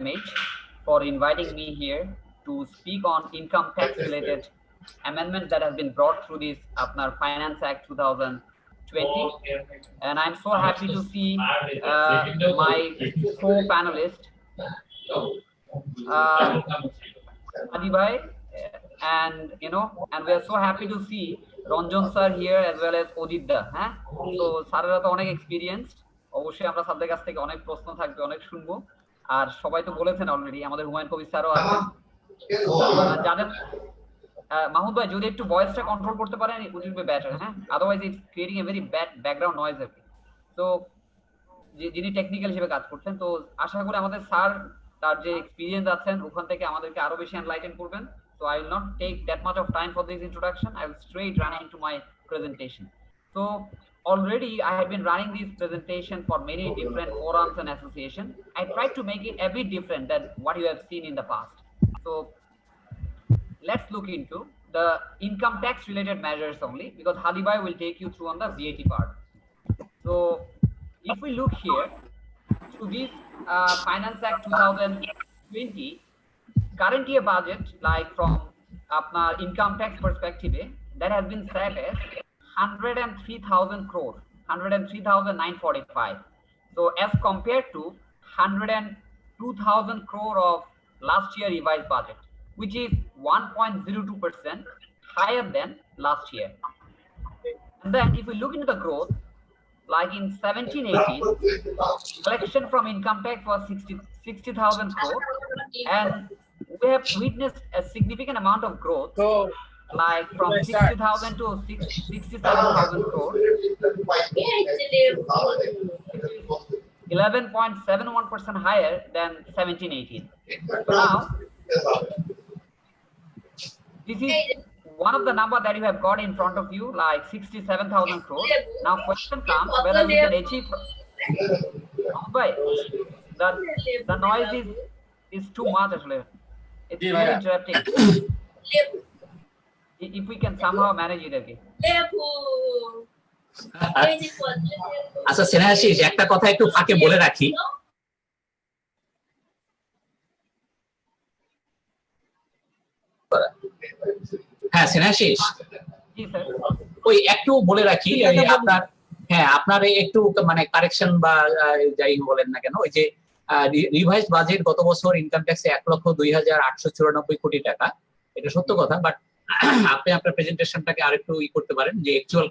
MH for inviting me here to speak on income tax related amendment that has been brought through this Apnar Finance Act 2020. And I'm so happy to see my co-panelist Adi Bhai, and we are so happy to see Ranjan sir here as well as Odit da. So স্যারেরা তো অনেক experienced, অবশ্যই আমরা স্যারদের কাছ থেকে অনেক প্রশ্ন থাকবে, অনেক শুনবো। আর সবাই তো বলেছেন অলরেডি, আমাদের হুমায়ুন কবির স্যারও আছেন। যাদের মাহমুদ ভাই যদি একটু ভয়েসটা কন্ট্রোল করতে পারেন it will be better, otherwise it's creating a very bad background noise আর কি। তো যিনি টেকনিক্যাল হিসেবে কাজ করছেন, তো আশা করি আমাদের স্যার তার যে এক্সপেরিয়েন্স আছেন ওখান থেকে আমাদেরকে আরো বেশি এনলাইটেন করবেন। So I will not take that much of time for this introduction. I will straight run into my presentation. So already I have been running this presentation for many different forums and associations. I tried to make it a bit different than what you have seen in the past. So let's look into the income tax related measures only, because Hadi Bhai will take you through on the VAT part. So if we look here to this Finance Act 2020, current year budget, like from apnar income tax perspective, that has been set as 103,000 crore, 103,945. So as compared to 102,000 crore of last year revised budget, which is 1.02% higher than last year. And then if we look into the growth, like in 17-18, collection from income tax was 60,000 crore, and we have witnessed a significant amount of growth, like from 60,000 to 67,000 crore, 11.71% higher than 17-18. So now, this is one of the number that you have got in front of you, like 67,000 crore. Now question comes whether we can achieve. But the noise is too much actually. It's very interrupting. If we can somehow manage it again. আচ্ছা স্নেহাশিস, একটা কথা একটু ফাঁকে বলে রাখি। হ্যাঁ স্নেহাশিস, ওই একটু বলে রাখি আপনার, আপনার একটু মানে কারেকশন বা যাই বলেন না কেন, ওই যে রিভাইজ বাজেট গত বছর ইনকাম ট্যাক্সে 1,02,894 কোটি টাকা, এটা সত্য কথা, বাট আপনি আপনার প্রেজেন্টেশনটাকে আরেকটু করতে পারেন যে অ্যাকচুয়াল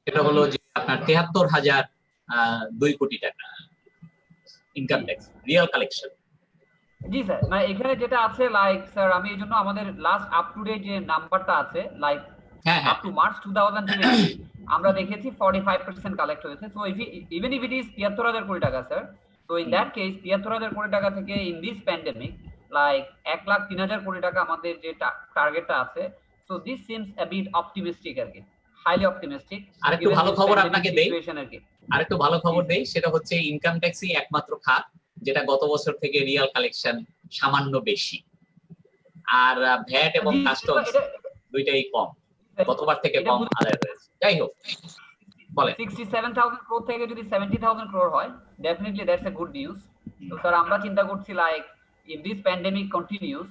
এটা হলো যে আপনার 73,002 কোটি টাকা ইনকাম ট্যাক্স রিয়েল কালেকশন। জি স্যার, মানে এখানে যেটা আছে লাইক স্যার, আমি এই জন্য আমাদের লাস্ট আপ টু ডেট যে নাম্বারটা আছে লাইক আপ টু মার্চ 2020 আমরা দেখেছি 45% কালেক্ট হয়েছে। So even if it is 73,000 কোটি টাকা স্যার, তো ইন দ্যাট কেস 73,000 কোটি টাকা থেকে ইন দিস প্যান্ডেমিক লাইক 1,03,000 কোটি টাকা আমাদের যে টার্গেটটা আছে, so this seems a bit optimistic আর কি, হাইলি অপটিমিস্টিক। আরেকটু ভালো খবর আপনাকে দেই, আরেকটু ভালো খবর দেই, সেটা হচ্ছে ইনকাম ট্যাক্সই একমাত্র খাত যেটা গত বছর থেকে রিয়াল কালেকশন সামান্য বেশি, আর ভ্যাট এবং কাস্টমস দুইটাই কম, গতবার থেকে কম আদায় হয়েছে। যাই হোক, বলেন 67,000 ক্রোর থেকে যদি 70,000 ক্রোর হয়, definitely that's a good news. তো স্যার আমরা চিন্তা করছি like if this pandemic continuous,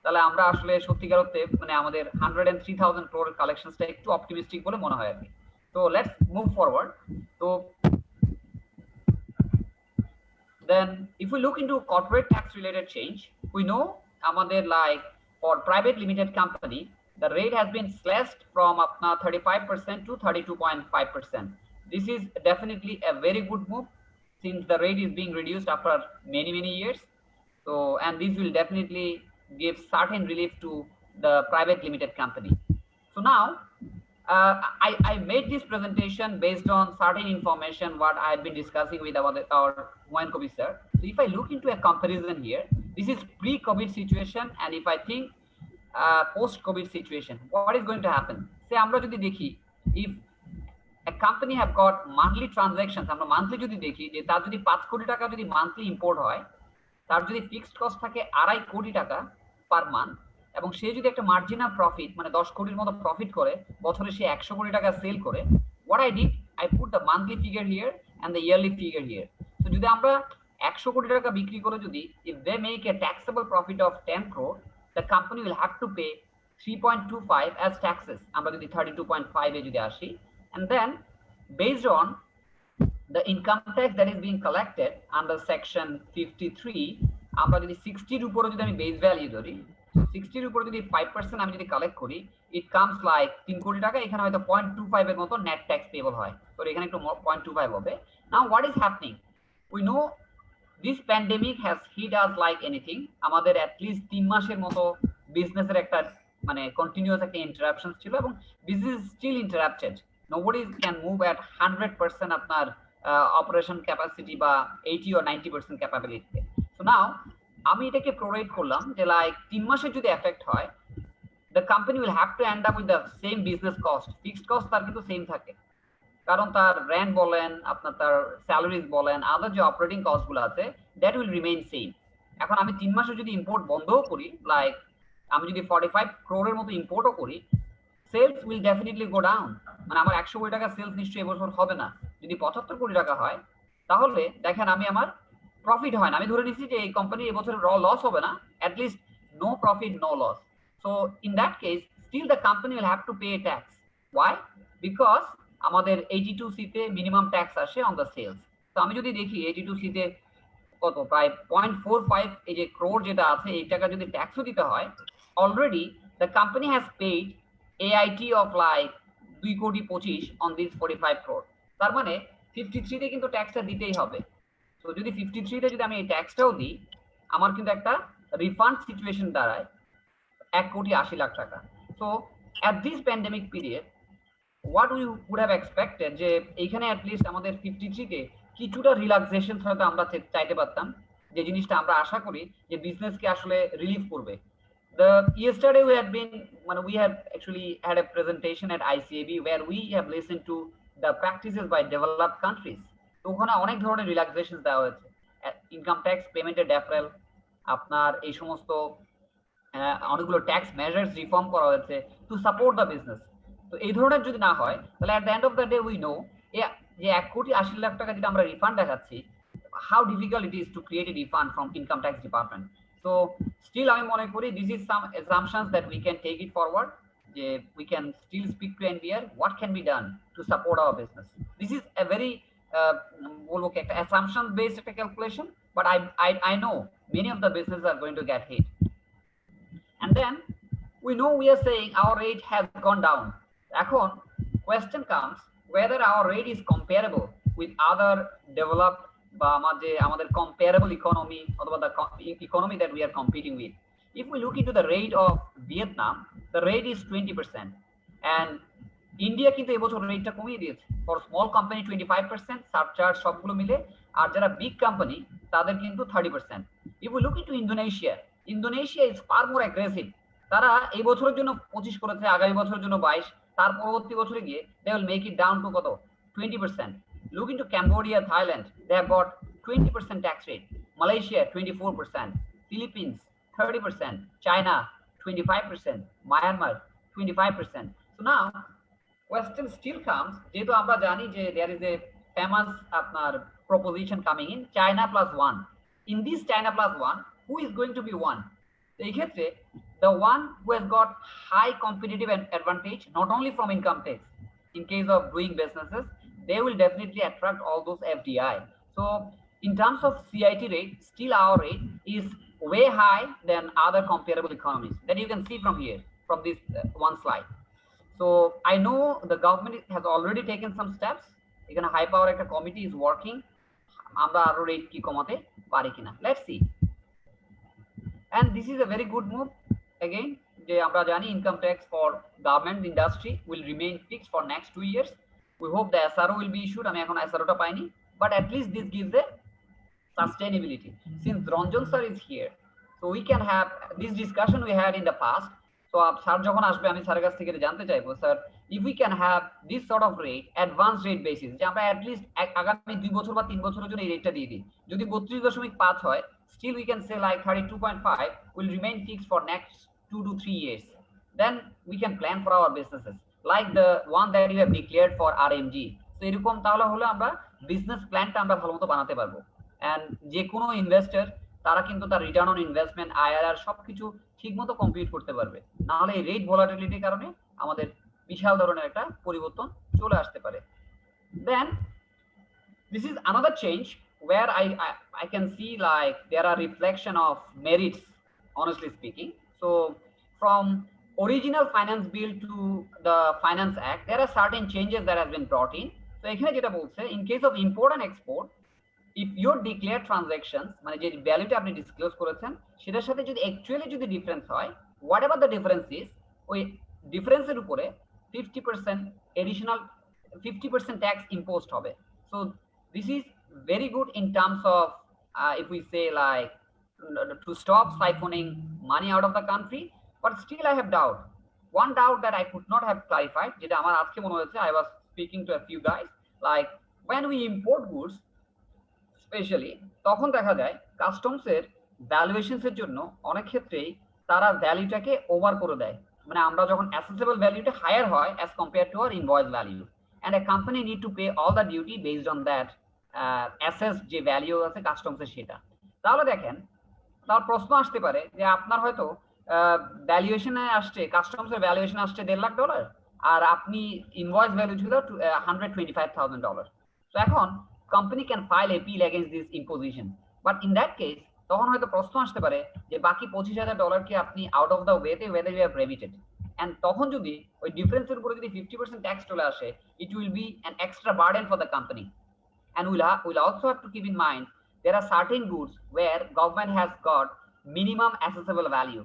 তাহলে আমরা আসলে সত্যিকার অর্থে মানে আমাদের 103,000 ক্রোর কালেকশনসটা একটু অপটিমিস্টিক বলে মনে হয় আর কি। তো লেটস মুভ ফরওয়ার্ড। তো then if we look into corporate tax related change, we know amader like for private limited company the rate has been slashed from up now 35% to 32.5%. This is definitely a very good move since the rate is being reduced after many years. So and this will definitely give certain relief to the private limited company. So now I made this presentation based on certain information what I've been discussing with our Humayun Kabir sir. So if I look into a comparison here, this is pre-COVID situation, and if I think post-COVID situation, what is going to happen? Say আমরা যদি দেখি if a company have got monthly transactions, আমরা monthly যদি দেখি যে তার যদি 5 কোটি টাকা যদি monthly import হয়, তার যদি ফিক্সড কস্ট থাকে 2.5 কোটি টাকা পার মান্থ, এবং সে যদি একটা মার্জিনাল প্রফিট মানে 10 কোটির মতো প্রফিট করে বছরে সে 100 কোটি টাকা সেল করে, what I did, I put the monthly figure here and the yearly figure here. তো যদি আমরা 100 কোটি টাকা বিক্রি করে যদি if they make a taxable profit of 10 crore, the company will have to pay 3.25 as taxes, আমরা যদি 32.5 এ যদি আসি, and then based on the income tax that is being collected under section 53, আমরা যদি 60 এর উপরে যদি আমি বেস ভ্যালু ধরি, 60 এর উপরে যদি 5% আমি যদি কালেক্ট করি, it comes like 3 কোটি টাকা, এখানে হয়তো 0.25 এর মতো নেট ট্যাক্স পেবল হয়, তো এখানে একটু 0.25 হবে। Now what is happening? We know this pandemic has hit us like anything, আমাদের at least 3 মাসের মতো বিজনেসের একটা মানে কন্টিনিউয়াস একটা ইন্টারাপশন ছিল, এবং business still interrupted, nobody can move at 100% আপনার অপারেশন ক্যাপাসিটি বা 80 or 90% ক্যাপাবিলিটি। সো নাও আমি এটাকে প্রোরাইট করলাম যে লাইক 3 মাসের যদি এফেক্ট হয়, the company will have to end up with the same business cost, fixed cost তার কিন্তু সেম থাকে, কারণ তার রেন্ট বলেন, আপনার তার স্যালারিজ বলেন, আদার যে অপারেটিং কস্ট গুলো আছে, দ্যাট উইল রিমেইন সেম। এখন আমি 3 মাসে যদি ইম্পোর্ট বন্ধও করি, লাইক আমি যদি 45 ক্রোরের মতো ইম্পোর্টও করি, sales will definitely go down, মানে আমার 100 কোটি টাকা সেলস নিশ্চয়ই এবছর হবে না। যদি 75 কোটি টাকা হয়, তাহলে দেখেন আমি আমার প্রফিট হয় না, আমি ধরে নিচ্ছি যে এই কোম্পানির এবছর লস হবে না, at least no profit no loss. So in that case still the company will have to pay a tax. Why? Because আমাদের 82C তে মিনিমাম ট্যাক্স আসে অন দ্য সেলস। তো আমি যদি দেখি 82C তে কত, প্রায় 0.45 এই যে ক্রোর যেটা আছে, এই টাকা যদি ট্যাক্সও দিতে হয়, already the company has paid AIT of like 2 কোটি 25 অন দিস 45 ক্রোর। তার মানে 53 তে কিন্তু ট্যাক্সটা দিতেই হবে। তো যদি 53 তে যদি আমি এই ট্যাক্সটাও দিই, আমার কিন্তু একটা রিফান্ড সিচুয়েশন দাঁড়ায় 1 কোটি 80 লাখ টাকা। So at this pandemic period what we would have expected যে এইখানে at least আমাদের 53 তে কিছুটা রিল্যাক্সেশন হয়তো আমরা চাইতে পারতাম, যে জিনিসটা আমরা আশা করি যে বিজনেসকে আসলে রিলিফ করবে। The yesterday we had actually had a presentation at ICAB where we have listened to the practices by developed countries. তো ওখানে অনেক ধরনের রিল্যাক্সেশন দেওয়া হয়েছে, ইনকাম ট্যাক্স পেমেন্টের ডেফারেল, আপনার এই সমস্ত অনেকগুলো ট্যাক্স মেজার্স রিফর্ম করা হয়েছে টু সাপোর্ট দ্য বিজনেস। তো এই ধরনের যদি না হয়, তাহলে at the end of the day we know যে 1 কোটি 80 লাখ টাকা যেটা আমরা রিফান্ড দেখাচ্ছি, how difficult it is to create a refund from income tax department. So still আমি মনে করি this is some assumptions that we can take it forward, যে we can still speak to NBR what can be done to support our business. This is a very বলবো কি একটা assumption based একটা calculation, but I know many of the businesses are going to get hit. And then we know we are saying our rate has gone down. এখন question comes whether our rate is comparable with other developed বা আমাদের comparable economy অথবা the economy that we are competing with. If we look into the rate of Vietnam, the rate is 20%, and India কিন্তু এবছর রেটটা কমিয়ে দিয়েছে, for small company 25%, surcharge সবগুলো মিলে, আর যারা big company তাদের কিন্তু 30%. If we look into Indonesia is far more aggressive. তারা এই বছরের জন্য 25 করেছে, আগামী বছরের জন্য 22, তার পরবর্তী বছরে গিয়ে they will make it down to কত 20%. Look into Cambodia, Thailand, they have got 20% tax rate. Malaysia 24%, Philippines 30%, China 25%, Myanmar 25%. So now question still comes, যেহেতু আমরা জানি যে there is a famous আপনার proposition coming in, China plus 1. In this China plus 1, who is going to be one? এই ক্ষেত্রে the one who has got high competitive advantage not only from income tax, in case of doing businesses, they will definitely attract all those FDI. So in terms of CIT rate, still our rate is way high than other comparable economies that you can see from here, from this one slide. So I know the government has already taken some steps. এখানে high power একটা committee is working, আমরা আরো rate কি কমাতে পারি কিনা, let's see. And this is a very good move again, যে আমরা জানি income tax for government industry will remain fixed for next 2 years. We hope the SRO will be issued, আমি এখন SRO টা পাইনি, but at least this gives a sustainability. Since Ranjan sir is here, so we can have this discussion we had in the past. So sir যখন আসবে আমি স্যারের কাছ থেকে জানতে চাইবো, sir if we can have this sort of rate, advance rate basis, যে আমরা at least আগামী 2 বছর বা 3 বছরের জন্য এই রেটটা দিয়ে দিই, যদি 32.5 হয়, still we can say like 32.5 will remain fixed for next 2 to 3 years. Then we can plan for our businesses like the one that you have declared for RMG. So এরকম তাহলে হলো আমরা বিজনেস প্ল্যানটা আমরা ভালোমতো বানাতে পারবো। এন্ড যে কোনো ইনভেস্টর তারা কিন্তু তার রিটার্ন অন ইনভেস্টমেন্ট, আইআরআর সবকিছু ঠিকমতো কম্পিউট করতে পারবে। না হলে এই রেট ভলাটিলিটির কারণে আমাদের বিশাল ধরনের একটা পরিবর্তন চলে আসতে পারে। দেন this is another change where I can see like there are reflection of merits, honestly speaking. So from original finance bill to the finance act, there are certain changes that have been brought in. So এখানে যেটা বলছে, in case of import and export, if your declared transactions মানে যে ভ্যালুটা আপনি disclose করেছেন সেটার সাথে যদি অ্যাকচুয়ালি যদি ডিফারেন্স হয়, whatever the difference is, ওই ডিফারেন্সের উপরে 50% additional 50% tax imposed হবে। So this is very good in terms of if we say like to stop siphoning money out of the country, but still I have doubt. One doubt that I could not have clarified, যেটা আমার আজকে মনে হয়েছে, I was speaking to a few guys, like when we import goods specially, তখন দেখা যায় কাস্টমসের ভ্যালুয়েশনসের জন্য অনেক ক্ষেত্রেই তারা ভ্যালুটাকে ওভার করে দেয়। মানে আমরা যখন অ্যাসেসেবল ভ্যালুটা হায়ার হয় as compare to our invoice value, and a company need to pay all the duty based on that assess যে ভ্যালু আছে কাস্টমসের সেটা। তাহলে দেখেন, তার প্রশ্ন আসতে পারে যে আপনার হয়তো ভ্যালুয়েশনে আসছে, কাস্টমসের ভ্যালুয়েশন আসছে $1.5 লাখ, আর আপনি ইনভয়েস ভ্যালু ছিল $125,000। তো এখন company can file appeal against this imposition, but in that case তখন হয়তো প্রশ্ন আসতে পারে যে বাকি $25,000 কি আপনি আউট অফ দ্য ওয়েতে whether you have remitted, and তখন যদি ওই ডিফারেন্সের উপরে যদি 50% ট্যাক্স চলে আসে, it will be an extra burden for the company. And we'll also have to keep in mind there are certain goods where government has got minimum accessible value.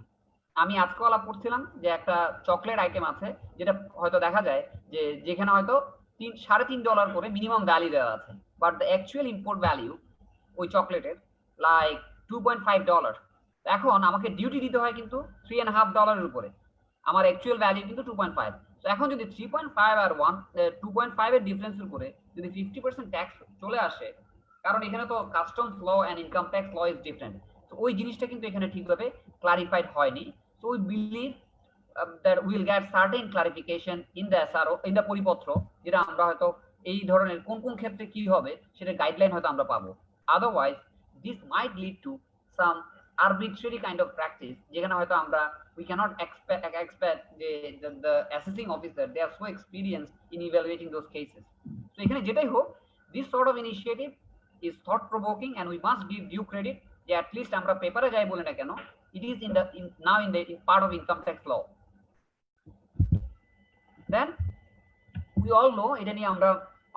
আমি আজকে আলাপ করছিলাম যে একটা চকলেট আইটেম আছে যেটা হয়তো দেখা যায় যে যেখানে হয়তো $3.5 করে মিনিমাম ভ্যালু দেওয়া আছে, but the actual import value ওই চকলেটের লাইক $2.5। এখন আমাকে ডিউটি দিতে হয় কিন্তু $3.5 উপরে, আমার অ্যাকচুয়াল ভ্যালু কিন্তু 2.5। তো এখন যদি 3.5 আর 2.5 এর ডিফারেন্সের উপরে যদি 50% ট্যাক্স চলে আসে, কারণ এখানে তো customs law and income tax law is different, তো ওই জিনিসটা কিন্তু এখানে ঠিকভাবে ক্লারিফাইড হয়নি। So we believe that we will get certain clarification in the SRO, in the পরিপত্র, যেটা আমরা হয়তো এই ধরনের কোন কোন ক্ষেত্রে কি হবে সেটা গাইডলাইন হয়তো আমরা পাবো। Otherwise this mite lead to some arbitrary kind of practice, যেখানে হয়তো আমরা we cannot expect the assessing officer, they are so experienced in evaluating those cases. So এখানে যেটাই হোক, this sort of initiative is thought provoking and we must give due credit যে at least আমরা পেপারে যাই বলে না কেন, it is now in part of income tax law. Then we all know এটা নিয়ে আমরা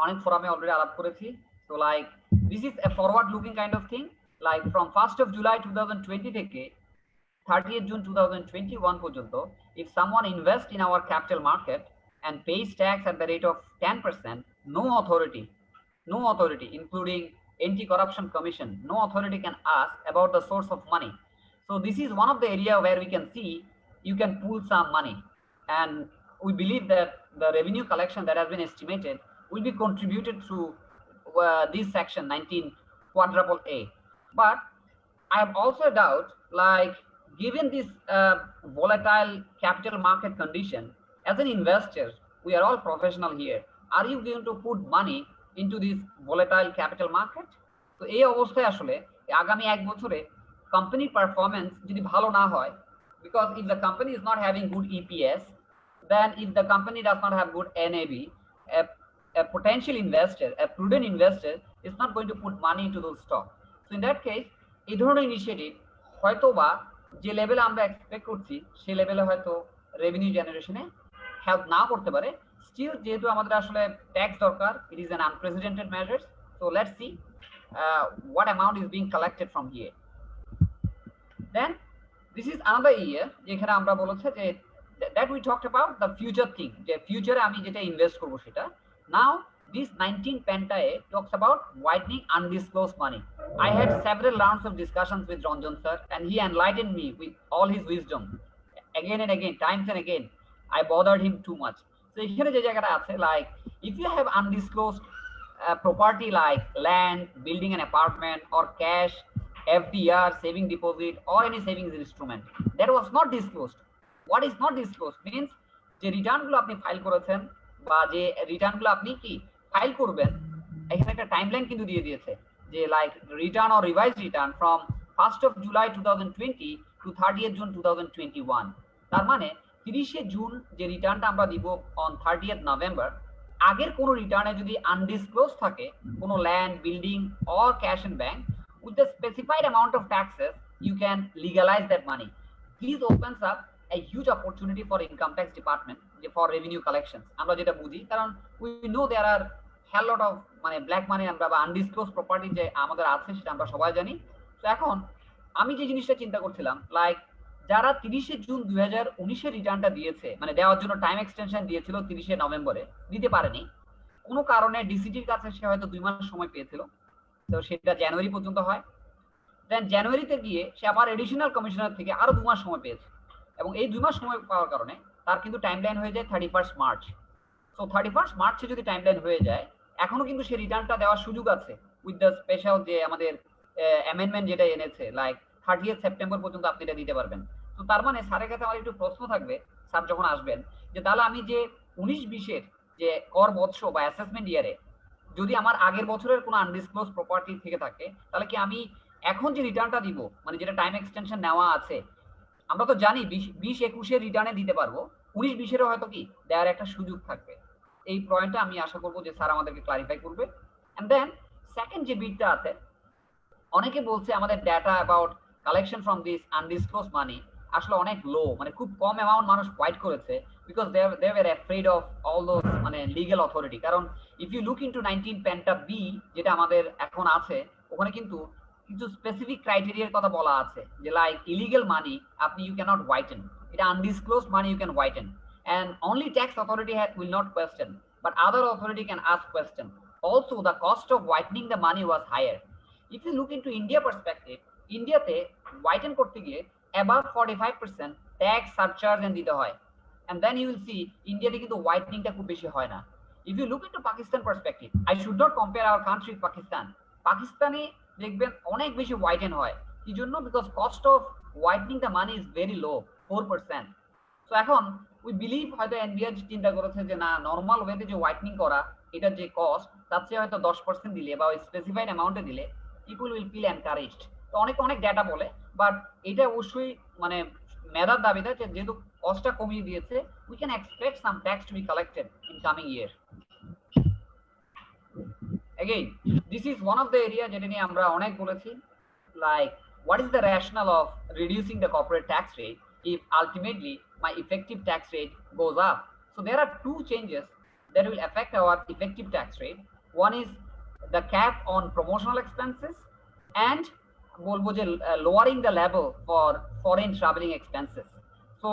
অনেক ফোরামে অলরেডি আলাপ করেছি। So like this is a forward looking kind of thing, like from 1st of July 2020 থেকে 30th June 2021 পর্যন্ত, if someone invests in our capital market and pays tax at the rate of 10%, no authority including anti-corruption commission, no authority can ask about the source of money. So this is one of the area where we can see you can pull some money, and we believe that the revenue collection that has been estimated will be contributed through this section 19(a). But I have also a doubt, like given this volatile capital market condition, as an investor, we are all professional here, are you going to put money into this volatile capital market? তো এই অবস্থায় আসলে আগামী এক বছরে company performance যদি ভালো না হয়, because if the company is not having good EPS, then if the company does not have good NAV, a potential investor, a prudent investor is not going to put money into those stocks. So in that case, এই ধরনের initiative হয়তো বা যে লেভেলে আমরা expect করছি সেই লেভেলে হয়তো রেভিনিউ জেনারেশনে হেল্প না করতে পারে। স্টিল যেহেতু আমাদের আসলে ট্যাক্স দরকার, it is an unprecedented measures, so let's see what amount is being collected from here. Then this is another year যেখানে আমরা বলেছে যে that we talked about the future thing, যে ফিউচারে আমি যেটা ইনভেস্ট করব সেটা। Now this 19 Penta-A talks about widening undisclosed money. I had several rounds of discussions with Ranjan sir, and he enlightened me with all his wisdom. Again and again, times and again, I bothered him too much. So এখানে যে জায়গাটা আছে, like if you have undisclosed property like land, building an apartment, or cash, FDR, saving deposit, or any savings instrument that was not disclosed. What is not disclosed means যে রিটার্নগুলো আপনি file করেছেন বা যে রিটার্নগুলো আপনি কি ফাইল করবেন, এখানে একটা টাইমলাইন কিন্তু দিয়ে দিয়েছে যে like return or revise return from 1st of July 2020 to 30th June 2021। তার মানে 30শে জুন যে রিটার্নটা আমরা দিব অন 30th November, আগের কোনো রিটার্নে যদি আনডিসক্লোজ থাকে কোনো land, building or cash in bank with the specified amount of taxes, you can legalize that money. This opens up a huge opportunity for income tax department for revenue collections। আমরা যেটা বুঝি, কারণ we know there are hell lot of মানে black money আমরা বা undisclosed property যে আমাদের আছে সেটা আমরা সবাই জানি। তো এখন আমি যে জিনিসটা চিন্তা করছিলাম, লাইক যারা 30শে জুন 2019 এর রিটার্নটা দিয়েছে, মানে দেওয়ার জন্য টাইম এক্সটেনশন দিয়েছিল 30শে নভেম্বরে, দিতে পারেনি কোনো কারণে, ডিসিটির কাছে সে হয়তো 2 মাস সময় পেয়েছিল, তো সেটা জানুয়ারি পর্যন্ত হয়। দেন জানুয়ারিতে গিয়ে সে আবার এডিশনাল কমিশনার থেকে আরো 2 মাস সময় পেয়েছে, এবং এই 2 মাস সময় পাওয়ার কারণে তার কিন্তু টাইমলাইন হয়ে যায় 31 মার্চ। সো 31 মার্চে যদি টাইমলাইন হয়ে যায়, এখনো কিন্তু সে রিটার্নটা দেওয়ার সুযোগ আছে উইথ দ্য স্পেশাল যে আমাদের অ্যামেন্ডমেন্ট যেটা এনেছে, লাইক 30th সেপ্টেম্বর পর্যন্ত আপনি এটা দিতে পারবেন। তো তার মানে স্যারের কাছে আমার একটু প্রশ্ন থাকবে, স্যার যখন আসবেন, যে তাহলে আমি যে 19-20 যে কর বৎসর বা অ্যাসেসমেন্ট ইয়ারে যদি আমার আগের বছরের কোনো আনডিসক্লোজ প্রপার্টি থেকে থাকে, তাহলে কি আমি এখন যে রিটার্নটা দিব, মানে যেটা টাইম এক্সটেনশন নেওয়া আছে, আমরা তো জানি 20-21 রিটার্নে দিতে পারবো, 19-20 হয়তো কি দেওয়ার একটা সুযোগ থাকবে। এই পয়েন্টটা আমি আশা করবো যে স্যার আমাদেরকে ক্লারিফাই করবে। এন্ড দেন সেকেন্ড যে বিটটা আছে, অনেকে বলছে আমাদের data about collection from this undisclosed money আসলে অনেক লো, মানে খুব কম অ্যামাউন্ট মানুষ হোয়াইট করেছে, because they were afraid of all those মানে লিগ্যাল অথরিটি। কারণ ইফ ইউ লুক ইনটু 19 প্যান্টা বি যেটা আমাদের এখন আছে, ওখানে কিন্তু কিছু স্পেসিফিক ক্রাইটেরিয়ার কথা বলা আছে, যে লাইক ইলিগাল মানি আপনি ইউ ক্যানট হোয়াইটেন, এটা undisclosed money you can whiten, and only tax authority will not question, but other authority can ask question. Also, the cost of whitening the money was higher. If you look into India perspective, India te whiten korte giye above 45% tax surcharge and dite hoy, and then you will see India te kintu whitening ta khub beshi hoy na. If you look into Pakistan perspective, I should not compare our country with Pakistan. Pakistani dekhben onek beshi whiten hoy, ki jonno because cost of whitening the money is very low, 4%. So এখন we believe হয়তো NBR চিন্তা করেছে যে না, normal ওয়েতে যে whitening করা এটা যে কস্ট, তার চেয়ে হয়তো 10% দিলে বা স্পেসিফাইড অ্যামাউন্টে দিলে পিপল উইল ফিল এনকারেজড। তো অনেক ডেটা বলে, বাট এটা অবশ্যই মানে মেধার দাবিদার, যেহেতু কস্টটা কমিয়ে দিয়েছে, we can expect some tax to be collected in coming year. Again, this is one of the area যেটা নিয়ে আমরা অনেক বলেছি, like what is the rationale of reducing the corporate tax rate if ultimately my effective tax rate goes up? So there are two changes that will affect our effective tax rate. One is the cap on promotional expenses, and bolbo je lowering the level for foreign traveling expenses. So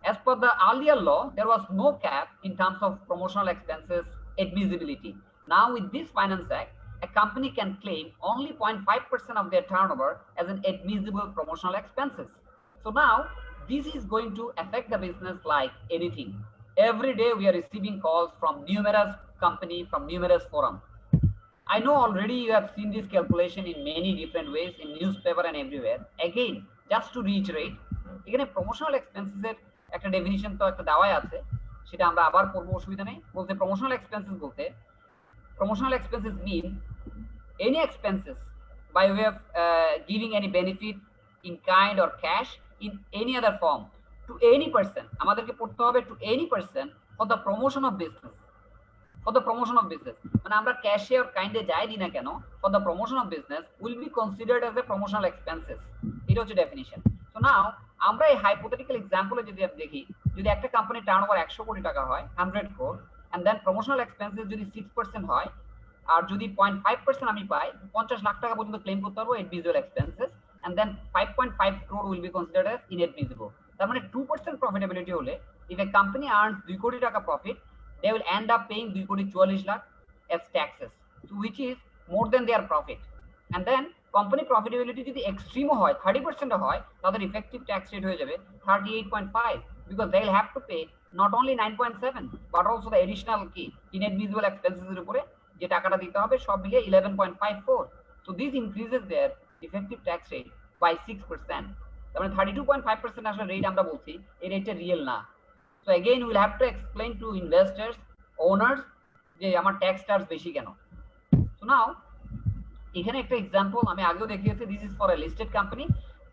as per the earlier law, there was no cap in terms of promotional expenses admissibility. Now with this Finance Act, a company can claim only 0.5% of their turnover as an admissible promotional expenses. So now this is going to affect the business like anything. Every day we are receiving calls from numerous companies, from numerous forums. I know already you have seen this calculation in many different ways in newspaper and everywhere. Again, just to reiterate, এখানে promotional expenses এর একটা definition তো একটা দেওয়াই আছে, সেটা আমরা আবার পড়বো, অসুবিধা নেই। বলতে promotional expenses বলতে, promotional expenses mean any expenses by way of giving any benefit in kind or cash in any other form to any person, আমাদেরকে পড়তে হবে to any person for the promotion of business, for the promotion of business, মানে আমরা ক্যাশে or কাইন্ডে যাই দি না কেন, for the promotion of business will be considered as a promotional expenses। এটা হচ্ছে ডেফিনিশন। সো নাও আমরা এই হাইপোথেটিক্যাল এক্সাম্পলে যদি দেখি, যদি একটা কোম্পানি টার্নওভার 100 কোটি টাকা হয়, 100 crore, and then promotional expenses যদি 6% হয়, আর যদি 0.5% আমি পাই, 50 লাখ টাকা পর্যন্ত ক্লেম করতে পারবো admissible expenses, and then 5.5 crore will be considered as inadmissible। তার মানে 2% প্রফিটেবিলিটি হলে, if a company earns 2 কোটি টাকা profit, they will end up paying 2 কোটি 44 lakh as taxes, so which is more than their profit। And then company profitability যদি এক্সট্রিমও হয়, 30% হয়, তাদের effective tax rate হয়ে যাবে 38.5, because they will have to pay not only 9.7 but also the additional key inadmissible expenses এর উপরে যে টাকাটা দিতে হবে, সব মিলিয়ে 11.54। so this increases their effective tax rate by 6%। তার মানে 32.5% আসলে রেট আমরা বলছি, এই রেটটা রিয়েল না। so again we will have to explain to investors, owners যে আমার ট্যাক্স চার্জ বেশি কেন। so now এখানে একটা এক্সাম্পল আমি আগেও দেখিয়েছি, this is for a listed company.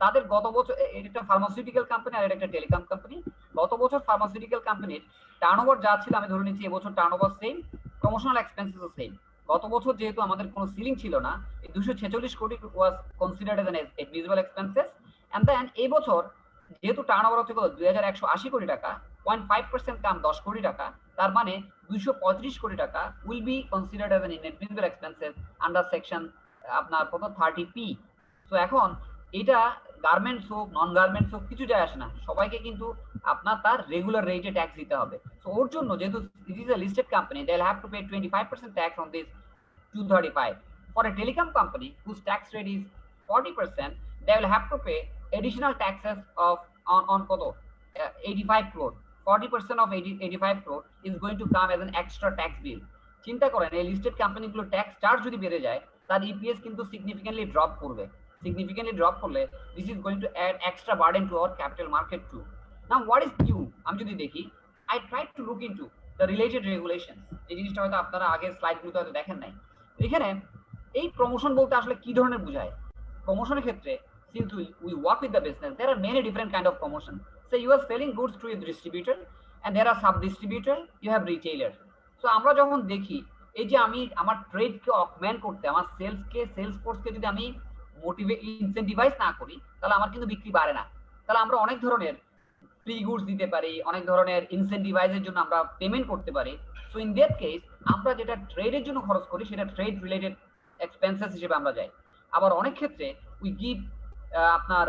তাদের গত বছর, এটা একটা ফার্মাসিউটিক্যাল কোম্পানি আর এটা একটা টেলিকম কোম্পানি। গত বছর ফার্মাসিউটিক্যাল কোম্পানির টার্নওভার যা ছিল আমি ধরে নিচ্ছি এবছর টার্নওভার সেম, প্রমোশনাল এক্সপেন্সেসও সেম। গত বছর যেহেতু আমাদের কোনো সিলিং ছিল না, 246 crore was considered as an admissible expenses. And then এই বছর যেহেতু টার্নওভার হচ্ছে কত 2180 কোটি টাকা, 0.5% কাম 10 কোটি টাকা, তার মানে 235 কোটি টাকা will be considered as an inadmissible expenses under section আপনার কত 30P। তো এখন এটা গার্মেন্টস হোক নন গার্মেন্টস হোক কিছু যায় আসে না, সবাইকে কিন্তু আপনার তার রেগুলার রেটে ট্যাক্স দিতে হবে। তো ওর জন্য যেহেতু it is a listed company, they will have to pay 25% tax on this 235. For a telecom company whose tax rate is 40%, they will have to pay additional taxes of on koto 85 crore. 40% of 85 crore is going to come as an extra tax bill. চিন্তা করেন এই listed কোম্পানিগুলো tax charge যদি বেড়ে যায়, তার EPS কিন্তু significantly drop করবে। সিগনিফিকেন্টলি ড্রপ করলে this is going to add extra burden to our capital market too. Now what is new, আমি যদি দেখি, I try to look into the related regulations. এই জিনিসটা হয়তো আপনারা আগের স্লাইডগুলোতে হয়তো দেখেন নাই। এখানে এই প্রমোশন বলতে আসলে কি ধরনের বোঝায়? প্রমোশনের ক্ষেত্রে since we work with the business, there are many different kind of promotion. Say you are selling goods to a distributor and there are sub distributor, you have retailer. So আমরা যখন দেখি এই যে আমি আমার ট্রেডকে অগমেন্ট করতে, আমার sales ফোর্সকে যদি আমি মোটিভেট ইনসেন্টিভাইজ না করি, তাহলে আমার কিন্তু বিক্রি বাড়ে না। তাহলে আমরা অনেক ধরনের ফ্রি গুডস দিতে পারি, অনেক ধরনের ইনসেন্টিভাইজের জন্য আমরা পেমেন্ট করতে পারি। সো ইন দ্যাট কেস আমরা যেটা ট্রেডের জন্য খরচ করি সেটা ট্রেড রিলেটেড এক্সপেন্সেস হিসেবে আমরা যাই। আবার অনেক ক্ষেত্রে উই গিভ আপনার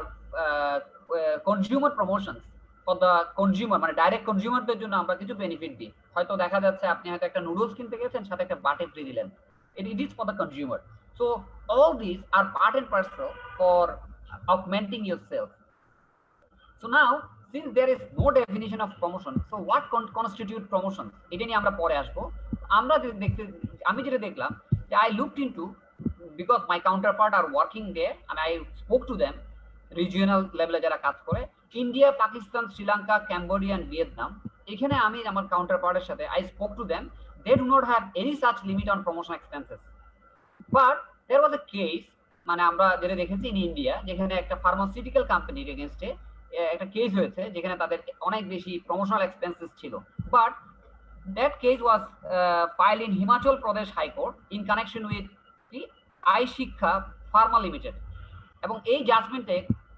consumer promotions for the consumer, মানে ডাইরেক্ট কনজিউমারদের জন্য আমরা কিছু বেনিফিট দিই। হয়তো দেখা যাচ্ছে আপনি হয়তো একটা নুডলস কিনতে গেছেন, সাথে একটা বাটে ফ্রি দিলেন, it is for the consumer. So all this are part and parcel for augmenting your sales. So now, since there is no definition of promotion, so what constitute promotion? এটা নিয়ে আমরা পরে আসবো। আমি যেটা দেখলাম যে I looked into, because my counterpart are working there and I spoke to them, regional level যারা কাজ করে, India, Pakistan, Sri Lanka, Cambodia and Vietnam. এখানে আমি আমার কাউন্টারপার্টের সাথে I spoke to them, they do not have any such limit on promotion expenses. But there was a case, মানে আমরা যেটা দেখেছি in India, যেখানে একটা ফার্মাসিউটিক্যাল কোম্পানির এগেইনস্টে একটা কেস হয়েছে যেখানে তাদের অনেক বেশি প্রমোশনাল এক্সপেন্সেস ছিল। But that case was ফাইলড in Himachal Pradesh high court in connection with the I শিক্ষা ফার্মা লিমিটেড। এবং এই জাজমেন্টে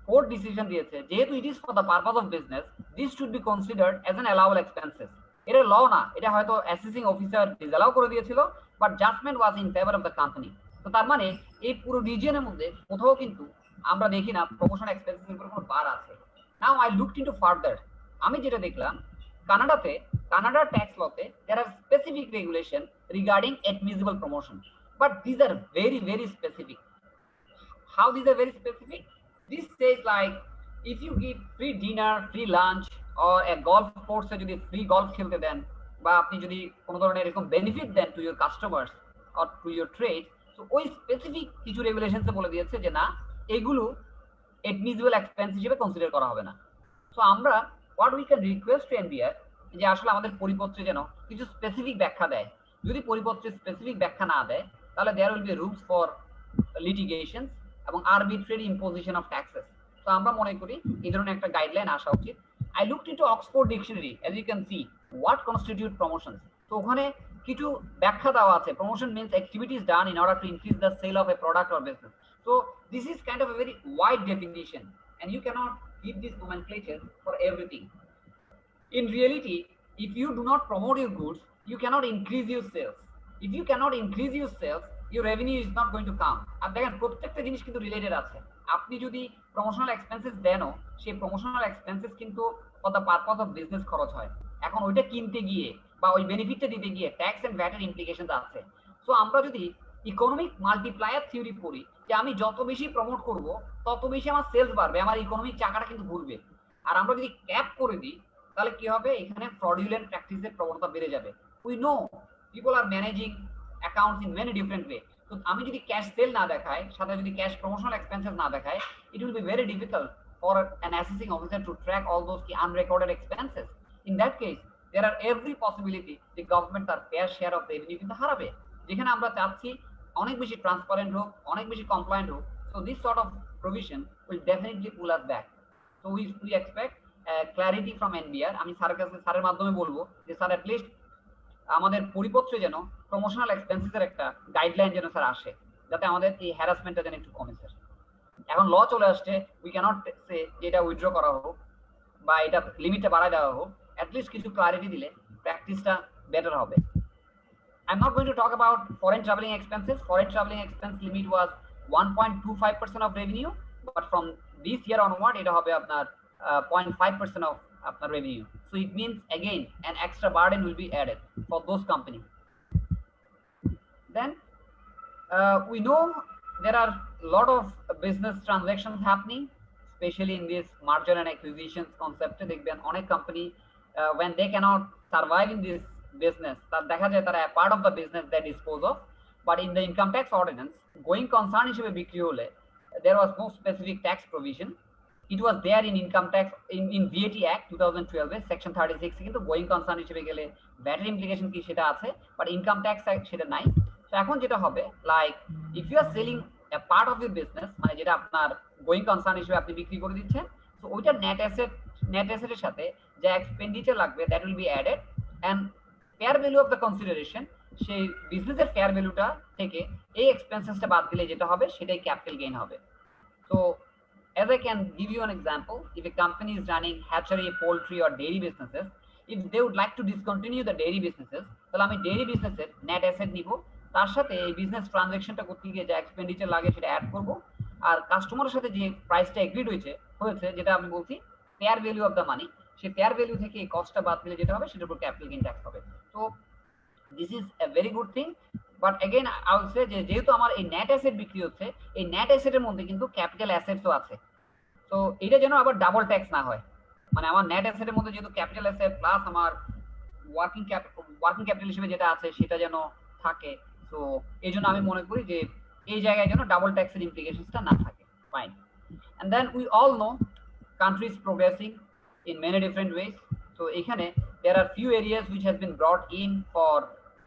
কোর্ট ডিসিশন দিয়েছে যেহেতু it is for the purpose of business, this should be considered as an allowable expenses. এটা ল না, এটা হয়তো অ্যাসেসিং অফিসার ডিসঅ্যালাউ করে দিয়েছিল, but judgment was in favour of the company. তো তার মানে এই পুরো রিজিয়নের মধ্যে কোথাও কিন্তু আমরা দেখি না প্রমোশন এক্সপেন্সেস এর উপর কোনো বার আছে। Now I looked into further, আমি যেটা দেখলাম কানাডাতে, কানাডার tax লতে there are specific regulation regarding admissible promotion, but these are very very specific. How these are very specific? This says like if you give free dinner, free lunch or a golf course যদি free golf খেলতে দেন, বা আপনি যদি কোনো ধরনের এরকম benefit দেন to your customers or to your trade, so ওই স্পেসিফিক কিছু রেগুলেশনসে বলে দিয়েছে যে না, এগুলো admissible expense হিসেবে কনসিডার করা হবে না। সো আমরা what we can request to NBR যে আসলে আমাদের পরিপত্রে যেন কিছু স্পেসিফিক ব্যাখ্যা দেয়। যদি পরিপত্রে স্পেসিফিক ব্যাখ্যা না দেয়, তাহলে there will be rules for litigation এবং আরবিট্রারি ইম্পোজিশন অফ ট্যাক্সেস। তো আমরা মনে করি এই ধরনের একটা গাইডলাইন আসা উচিত। I looked into Oxford dictionary, as you can see what constitute promotions. তো ওখানে কিছু ব্যাখ্যা দেওয়া আছে। Promotion means activities done in order to increase the sale of a product or business. So this is kind of a very wide definition and you cannot give this nomenclature for everything. In reality, if you do not promote your goods, you cannot increase your sales. If you cannot increase your sales, your revenue is not going to come. আর দেখেন প্রত্যেকটা জিনিস কিন্তু related আছে। আপনি যদি promotional expenses দেনও, সেই promotional expenses কিন্তু for the purpose of business খরচ হয়। এখন ওইটা কিনতে গিয়ে বা ওই বেনিফিটটা দিতে গিয়ে ট্যাক্স এন্ড ভ্যাটের ইমপ্লিকেশনস আছে। সো আমরা যদি ইকোনমিক মাল্টিপ্লায়ার থিওরি পড়ি যে আমি যত বেশি প্রমোট করব তত বেশি আমার সেলস বাড়বে, আমার ইকোনমিক চাকাটা কিন্তু ঘুরবে। আর আমরা যদি ক্যাপ করে দিই তাহলে কি হবে, এখানে ফ্রডুলেন্ট প্র্যাকটিসের প্রবণতা বেড়ে যাবে। We know people are managing accounts in many different way. তো আমি যদি ক্যাশ সেল না দেখাই, সাথে যদি ক্যাশ প্রমোশনাল এক্সপেন্সেস না দেখাই, it will be very difficult for an assessing officer to track all those কি unrecorded expenses. In that case there are every possibility the government তার ফেয়ার শেয়ার অফ রেভিনিউ কিন্তু হারাবে। যেখানে আমরা চাচ্ছি অনেক বেশি ট্রান্সপারেন্ট হোক, অনেক বেশি কমপ্লায়েন্ট হোক। So this sort of provision will definitely pool us back. So we expect clarity from NBR. আমি স্যারের মাধ্যমে বলবো যে স্যার অ্যাটলিস্ট আমাদের পরিপত্রে যেন প্রমোশনাল এক্সপেন্সেসের একটা গাইডলাইন যেন স্যার আসে, যাতে আমাদের এই হ্যারাসমেন্টটা যেন একটু কমে স্যার। এখন ল চলে আসছে, উই ক্যানট সে এটা উইথড্র করা হোক বা এটা লিমিটটা বাড়ায় দেওয়া হোক, অ্যাটলিস্ট কিছু ক্লারিটি দিলে প্র্যাকটিসটা বেটার হবে। I'm not going to talk about foreign traveling expenses. Foreign traveling expense limit was 1.25% of revenue, but from this year onward, it will be 0.5% of revenue. So it means again an extra burden will be added for those companies. Then we know there are a lot of business transactions happening, especially in this merger and acquisitions concept. Onek company when they cannot survive in this business, তার দেখা যায় তারা part of the business they dispose of, but in the income tax ordinance going concern হিসেবে বিক্রি হলে there was no specific tax provision. It was there in income tax in VAT Act 2012 A section 36 কিন্তু going concern হিসেবে গেলে VAT এর implication কি সেটা আছে, but income tax সেটা নাই। তো এখন যেটা হবে, like if you are selling a part of your business, মানে যেটা আপনার going concern হিসেবে আপনি বিক্রি করে দিচ্ছেন, so ওইটা net asset এর সাথে যে expenditure লাগবে that will be added, and fair value of the consideration সেই বিজনেসের ফেয়ার ভ্যালুটা থেকে এই এক্সপেন্সেসটা বাদ দিলে যেটা হবে সেটাই ক্যাপিটাল গেইন হবে। So as I can give you an example, if a company is running hatchery, poultry or dairy businesses, if they would like to discontinue the dairy businesses, তাহলে আমি ডেইরি বিজনেসের নেট অ্যাসেট নিব, তার সাথে এই business ট্রানজাকশনটা করতে গিয়ে যে এক্সপেন্ডিচার লাগে সেটা অ্যাড করব, আর কাস্টমারের সাথে যে প্রাইসটা এগ্রিড হয়েছে যেটা আমি বলছি fair value of the money, সেই ফেয়ার ভ্যালু থেকে এই কস্টটা বাদ দিলে যেটা হবে সেটার উপর ক্যাপিটাল গেইন ট্যাক্স হবে। তো this is a very good thing, but again I will say যে যেহেতু আমার এই নেট অ্যাসেট বিক্রি হচ্ছে, এই নেট অ্যাসেটের মধ্যে কিন্তু ক্যাপিটাল অ্যাসেটসও আছে। তো এটা যেন আবার ডাবল ট্যাক্স না হয়, মানে আমার নেট অ্যাসেটের মধ্যে যেহেতু ক্যাপিটাল অ্যাসেট প্লাস আমার ওয়ার্কিং ক্যাপিটাল হিসেবে যেটা আছে সেটা যেন থাকে। তো এই জন্য আমি মনে করি যে এই জায়গায় যেন ডাবল ট্যাক্সের ইমপ্লিকেশনসটা না থাকে। Fine. And then we all know countries progressing in many different ways. So এখানে there are few areas which has been brought in for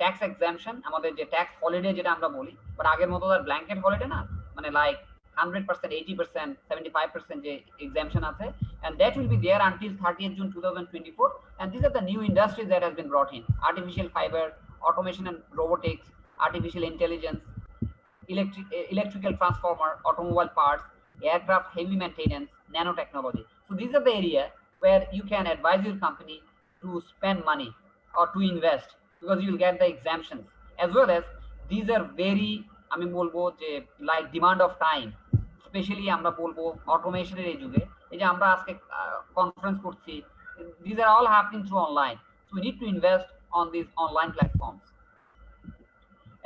tax exemption, আমাদের যে ট্যাক্স হলিডে যেটা আমরা বলি, বাট আগের মতো আর ব্ল্যাঙ্কেট হলিডে না, মানে লাইক 100%, 80%, 75% যে exemption আছে, and that will be there until 30th June 2024, and these are the new industries that has been brought in: artificial fiber, automation and robotics, artificial intelligence, electrical transformer, automobile parts, aircraft heavy maintenance, nanotechnology. So these are the areas where you can advise your company to spend money or to invest, because you will get the exemptions, as well as these are very আমি বলবো যে like demand of time, specially আমরা বলবো অটোমেশনের এই যুগে, এই যে আমরা আজকে কনফারেন্স করছি, these are all happening through online, so we need to invest on these online platforms.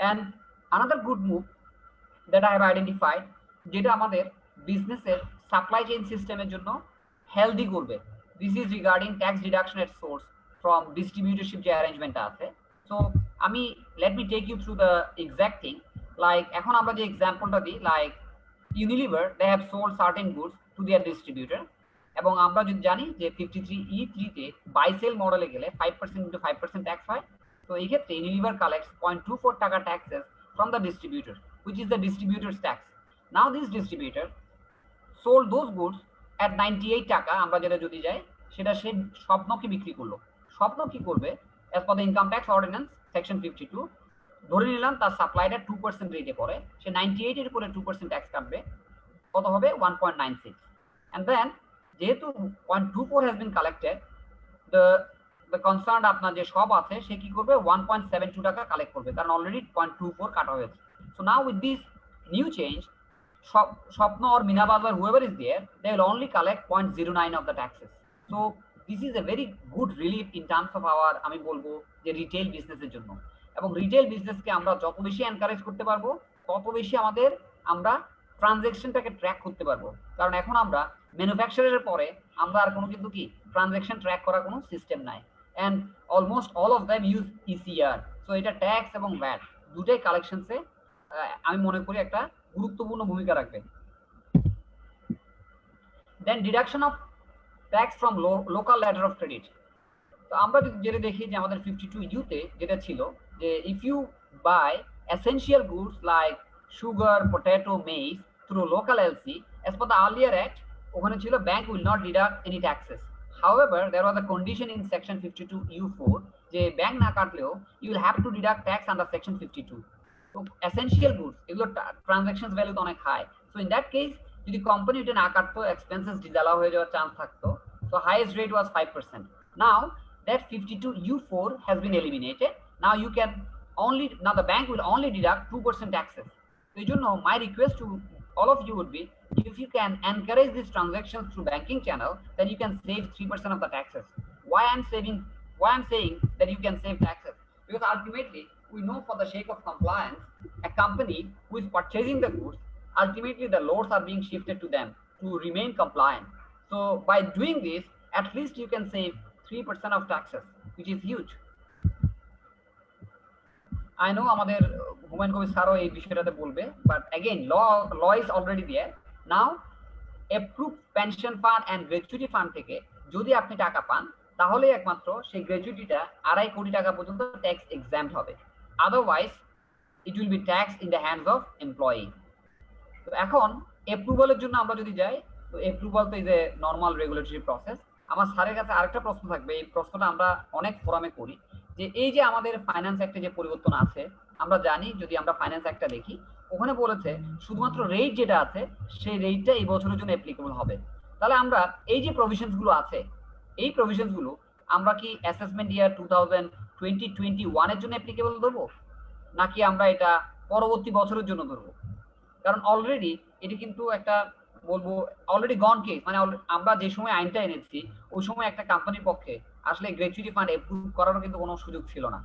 And another good move that I have identified, যেটা আমাদের বিজনেসের সাপ্লাই চেইন সিস্টেমের জন্য হেলদি করবে, this is regarding tax deduction at source from distributorship যে অ্যারেঞ্জমেন্টটা আছে। So আমি let me take you through the exact thing. Like এখন আমরা যে এক্সাম্পলটা দিই, like Unilever they have sold certain goods to their distributor, এবং আমরা যদি জানি যে 53E3 তে বাই সেল মডেলে গেলে 5% into 5% ট্যাক্স হয়। তো এই ক্ষেত্রে ইউনিলিভার কালেক্টস 0.24 টাকা taxes from the distributor, which is the distributor's tax. Now this distributor sold those goods at 98 টাকা, আমরা যেটা যদি যাই সেটা সে স্বপ্নকে বিক্রি করলো। স্বপ্ন কি করবে, as per the income tax ordinance section 52, ধরে নিলাম তার সাপ্লাইটা 2% রেটে পড়ে, সে 98 এর উপরে 2% ট্যাক্স কাটবে, কত হবে 1.96, and then যেহেতু 0.24 has been collected, the concerned আপনার যে শপ আছে সে কি করবে 1.72 টাকা কালেক্ট করবে, কারণ অলরেডি 0.24 কাটা হয়েছে। So now with this new change, স্বপ্ন or Minabaz or whoever is there, they will only collect 0.09 of the taxes. So this is a very good relief in terms of our আমি বলবো যে retail বিজনেসের জন্য। এবং retail বিজনেসকে আমরা যত বেশি এনকারেজ করতে পারবো তত বেশি আমরা ট্রানজাকশনটাকে ট্র্যাক করতে পারবো, কারণ এখন আমরা ম্যানুফ্যাকচারের পরে আমরা আর কোনো কিন্তু কি ট্রানজাকশন ট্র্যাক করার কোনো সিস্টেম নাই, and almost all of them use ECR. So এটা ট্যাক্স এবং ভ্যাট দুটাই কালেকশনসে আমি মনে করি একটা গুরুত্বপূর্ণ ভূমিকা রাখবে। Then deduction of tax from local letter of credit. তো আমরা যদি যেটা দেখি যে আমাদের 52U তে যেটা ছিল যে if you buy essential goods like sugar, potato, maize through local LC, as per the earlier act, ওখানে ছিল bank will not deduct any taxes. However, there was a condition in section 52U4 যে bank না কাটলেও you will have to deduct tax under section 52. So essential goods এগুলো transactions value তো অনেক high. So in that case যদি company এটা না কাটতো expenses ডিজালাও হয়ে যাওয়ার চান্স থাকতো. So highest rate was 5%. Now that 52U4 has been eliminated. Now you can now the bank will only deduct 2% taxes. So you know, my request to all of you would be, if you can encourage these transactions through banking channel, then you can save 3% of the taxes. Why I'm saying that you can save taxes? Because ultimately we know, for the sake of compliance, a company who is purchasing the goods, ultimately the loads are being shifted to them to remain compliant. So by doing this, at least you can save 3% of taxes, which is huge. I know আমাদের হুমায়ুন কবির স্যারও এই বিষয়টাতে বলবে, but again law is already there. Now approved pension fund and gratuity fund থেকে যদি আপনি টাকা পান, তাহলে একমাত্র সেই গ্র্যাচুইটিটা 2.5 কোটি টাকা পর্যন্ত ট্যাক্স এক্সাম্পট হবে, otherwise it will B tax in the hands of employee. তো এখন অ্যাপ্রুভালের জন্য আমরা যদি যাই, তো অ্যাপ্রুভাল তো is a normal regulatory process. আমার স্যারের কাছে আরেকটা প্রশ্ন থাকবে, এই প্রশ্নটা আমরা অনেক ফোরামে করি, যে এই যে আমাদের ফাইন্যান্স অ্যাক্টে যে পরিবর্তন আছে, আমরা জানি যদি আমরা ফাইন্যান্স অ্যাক্টটা দেখি, ওখানে বলেছে শুধুমাত্র রেট যেটা আছে সেই রেটটা এই বছরের জন্য অ্যাপ্লিকেবল হবে। তাহলে আমরা এই যে প্রভিশনসগুলো আছে, এই প্রভিশনসগুলো আমরা কি অ্যাসেসমেন্ট ইয়ার 2020-21 এর জন্য অ্যাপ্লিকেবল দেবো, নাকি আমরা এটা পরবর্তী বছরের জন্য ধরবো? কারণ অলরেডি এটি কিন্তু একটা বলবো অলরেডি গন কেস, মানে আমরা যে সময় আইনটা এনেছি ওই সময় একটা কোম্পানির পক্ষে আসলে গ্র্যাচুইটি ফান্ড অ্যাপ্রুভ করারও কিন্তু কোনো সুযোগ ছিল না।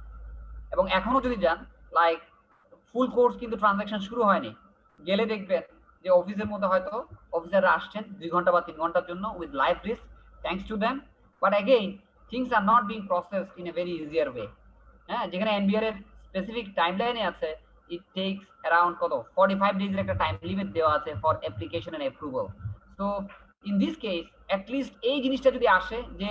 এবং এখনো যদি যান, লাইক ফুল কোর্স কিন্তু ট্রানজাকশন শুরু হয়নি, গেলে দেখবেন যে অফিসের মধ্যে হয়তো অফিসাররা আসছেন 2 ঘন্টা বা 3 ঘন্টার জন্য with life risk, thanks to them, but again things are not being processed in a very easier way. হ্যাঁ, যেখানে এনবিআর এর স্পেসিফিক টাইমলাইনে আছে it takes around 45 days একটা টাইম লিমিট দেওয়া আছে for application and approval. So in this case at least এই জিনিসটা যদি আসে যে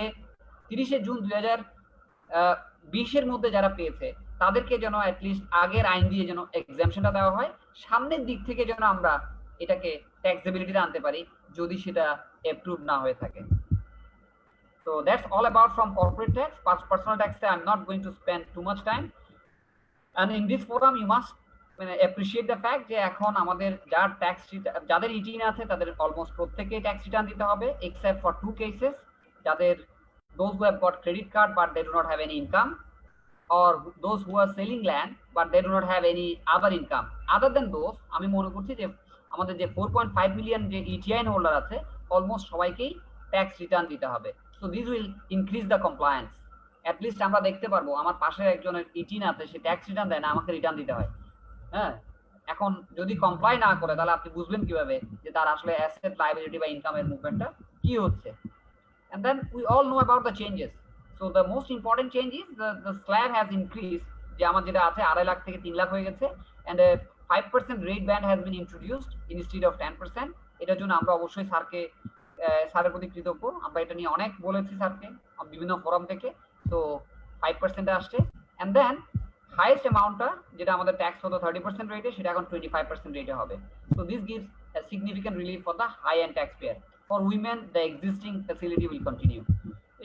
30 জুন 2020 এর মধ্যে যারা পেয়েছে তাদেরকে যেন অ্যাট লিস্ট আগের আইন দিয়ে যেন এক্সাম্পশনটা দেওয়া হয়, সামনের দিক থেকে যেন আমরা এটাকে ট্যাক্সেবিলিটিতে আনতে পারি যদি সেটা অ্যাপ্রুভ না হয়ে থাকে। So that's all about from corporate tax. Personal tax I'm not going to spend too much time, and in this forum you must appreciate the fact যে এখন আমাদের যার ট্যাক্স যাদের ইটিন আছে তাদের অলমোস্ট প্রত্যেককেই ট্যাক্স রিটার্ন দিতে হবে, except for 2 cases, যাদের those who have got credit card but they do not have any income, or those who are selling land but they do not have any other income. Other than those, আমি মনে করছি যে আমাদের যে 4.5 million যে ইটিআইন holder আছে almost সবাইকেই tax return দিতে হবে। So this will increase the compliance. At least আমরা দেখতে পারবো আমার পাশে একজনের ইটিন আছে, সে ট্যাক্স রিটার্ন দেয় না, আমাকে রিটার্ন দিতে হয়। হ্যাঁ, এখন যদি কমপ্লাই না করে তাহলে আপনি বুঝবেন কিভাবে যে তার আসলে অ্যাসেট, লায়াবিলিটি বা ইনকামের মুভমেন্টটা কি হচ্ছে। And then we all know about the changes. So the most important change is the slab has increased, যে আমার যেটা আছে 2.5 লাখ থেকে 3 লাখ হয়ে গেছে, and a 5% rate band has been introduced instead of 10%. এটার জন্য আমরা অবশ্যই স্যারের প্রতি কৃতজ্ঞ। আমরা এটা নিয়ে অনেক বলেছি স্যারকে বিভিন্ন ফোরাম থেকে। তো 5% আসছে, and then highest amountটা যেটা আমাদের ট্যাক্স হতো 30% রেটে, সেটা এখন 25% রেটে হবে। So this gives a significant relief for the high end taxpayer. For women, the existing facility will continue.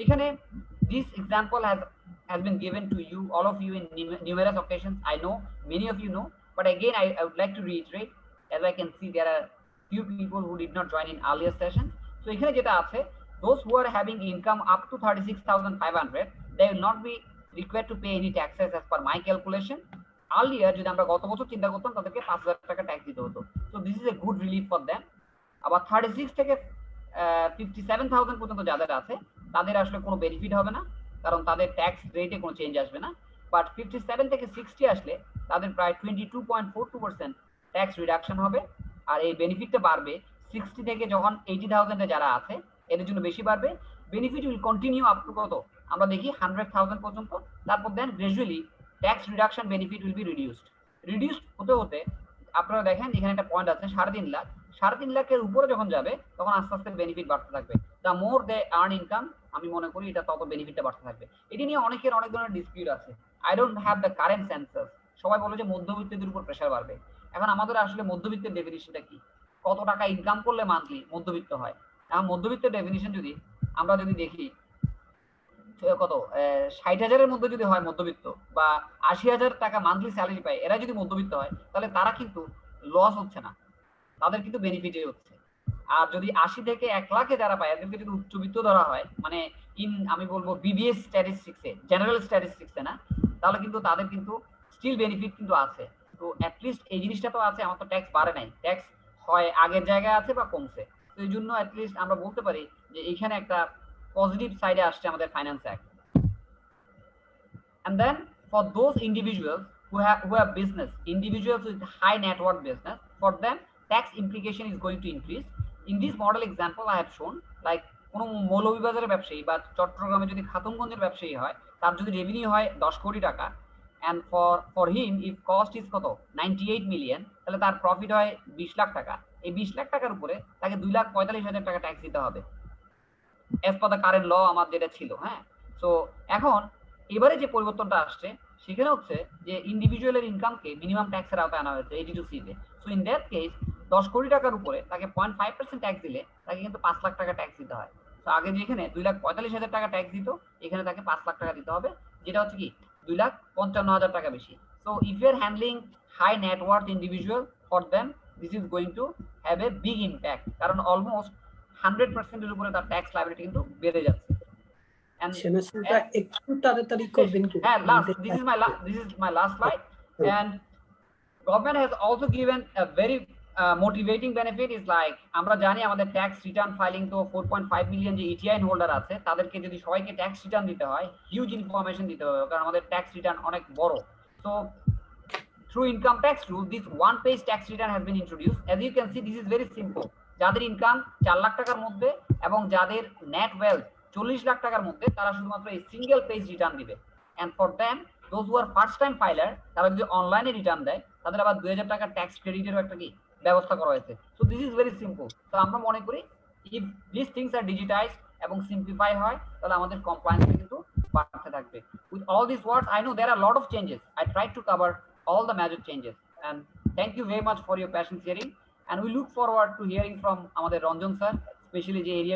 এখানে this example has been given to you, all of you, in numerous occasions. I know many of you know, but again I would like to reiterate, as I can see there are few people who did not join in earlier session. So এখানে যেটা আছে, those who are having income up to 36,500, they will not be required to pay any taxes as per my calculation. Earlier যদি আমরা গত বছর চিন্তা করতাম তাদেরকে 5,000 টাকা ট্যাক্স দিতে হতো। So this is a good relief for them. আবার 36 থেকে 57,000 পর্যন্ত যাদের আছে তাদের আসলে কোনো বেনিফিট হবে না, কারণ তাদের ট্যাক্স রেটে কোনো চেঞ্জ আসবে না। বাট 57 থেকে 60 আসলে তাদের প্রায় 22.42% ট্যাক্স রিডাকশন হবে, আর এই বেনিফিটটা বাড়বে 60 থেকে যখন 80,000 এ যারা আছে এদের জন্য বেশি বাড়বে। Benefit will continue up to কত আমরা দেখি 100,000 পর্যন্ত, তারপর then gradually tax reduction benefit will be reduced হতে হতে আপনারা দেখেন এখানে একটা পয়েন্ট আছে 3.5 লাখ, 3.5 লাখের উপরে যখন যাবে তখন আস্তে আস্তে বেনিফিট বাড়তে থাকবে। The more they earn income, আমি মনে করি এটা তত বেনিফিটটা বাড়তে থাকবে। এটি নিয়ে অনেকের অনেক ধরনের ডিসপিউট আছে। I don't have the current census, সবাই বলে যে মধ্যবিত্তদের উপর প্রেশার বাড়বে। এখন আমাদের আসলে মধ্যবিত্তের ডেফিনিশনটা কি, কত টাকা ইনকাম করলে মান্থলি মধ্যবিত্ত হয়? এখন মধ্যবিত্তের ডেফিনিশন যদি আমরা যদি দেখি কত ৬০,০০০-এর মধ্যে যদি হয় মধ্যবিত্ত, বা ৮০,০০০ টাকা মান্থলি স্যালারি পায়, এরা যদি মধ্যবিত্ত হয় তাহলে তারা কিন্তু লস হচ্ছে না, তাদের কিন্তু বেনিফিটই হচ্ছে। আর যদি ৮০ থেকে ১ লাখে যারা পায় এদেরকে যদি উচ্চবিত্ত ধরা হয়, মানে আমি বলবো বিবিএস স্ট্যাটিস্টিক্সে, জেনারেল স্ট্যাটিস্টিক্সে না, তাহলে কিন্তু তাদের কিন্তু স্টিল বেনিফিট কিন্তু আছে। তো অ্যাটলিস্ট এই জিনিসটা তো আছে, আমার তো ট্যাক্স বাড়ে নাই, ট্যাক্স হয় আগের জায়গায় আছে বা কমছে। তো এই জন্য অ্যাটলিস্ট আমরা বলতে পারি যে এইখানে একটা পজিটিভ সাইডে আসছে আমাদের finance act. And then for those individuals who have business, individuals with high net worth business, for them tax implication is going to increase. In this model example I have shown, like কোনো মৌলভীবাজারের ব্যবসায়ী বা চট্টগ্রামে যদি খাতুনগঞ্জের ব্যবসায়ী হয়, তার যদি রেভিনিউ হয় 10 কোটি টাকা, and for him if cost is কত 98 মিলিয়ন, তাহলে তার প্রফিট হয় 20 লাখ টাকা। এই 20 লাখ টাকার উপরে তাকে 2,45,000 টাকা ট্যাক্স দিতে হবে as per the current law আমার যেটা ছিল। হ্যাঁ, সো এখন এবারে যে পরিবর্তনটা আসছে সেখানে হচ্ছে যে ইন্ডিভিজুয়ালের ইনকামকে মিনিমাম ট্যাক্সের আওতায় আনা হয়েছে 82C তে। সো ইন দ্যাট কেস 10 কোটি টাকার উপরে তাকে 0.5% ট্যাক্স দিলে তাকে কিন্তু 5 লাখ টাকা ট্যাক্স দিতে হয়। তো আগে যেখানে 2,45,000 টাকা ট্যাক্স দিত, এখানে তাকে 5 লাখ টাকা দিতে হবে, যেটা হচ্ছে কি 2,55,000 টাকা বেশি। So if you are handling high net worth individual, for them this is going to have a big impact, কারণ অলমোস্ট 100%-এর উপরে তার ট্যাক্স লায়াবিলিটি কিন্তু বেড়ে যাচ্ছে। সেটা একটু তাড়াতাড়ি করবেন কি? হ্যাঁ, this is my last slide. And government has also given a very motivating benefit is like আমরা জানি আমাদের ট্যাক্স রিটার্ন ফাইলিং তো 4.5 মিলিয়ন যে ইটিআইন হোল্ডার আছে তাদেরকে যদি সবাইকে ট্যাক্স রিটার্ন দিতে হয়, হিউজ ইনফরমেশন দিতে হবে, কারণ আমাদের ট্যাক্স রিটার্ন অনেক বড়। So through income tax rule, this one page tax return has been introduced. As you can see, this is very simple. যাদের ইনকাম 4 লাখ টাকার মধ্যে এবং যাদের নেট ওয়েলথ 40 লাখ টাকার মধ্যে, তারা শুধুমাত্র এই সিঙ্গেল পেজ রিটার্ন দিবে। And for them those who are first time filer, তারা যদি অনলাইনে রিটার্ন দেয় তাদের আবার 2000 টাকা ট্যাক্স ক্রেডিটেরও একটা কি ব্যবস্থা করা হয়েছে। So this is very simple. তো আমরা মনে করি if this things are digitised এবং সিম্পলিফাই হয়, তাহলে আমাদের কমপ্লায়েন্স কিন্তু বাড়তে থাকবে। With all this words, I know there are a lot of changes. I tried to cover all the major changes, and thank you very much for your patient hearing, and we look forward to hearing from আমাদের Ranjan sir, specially যে area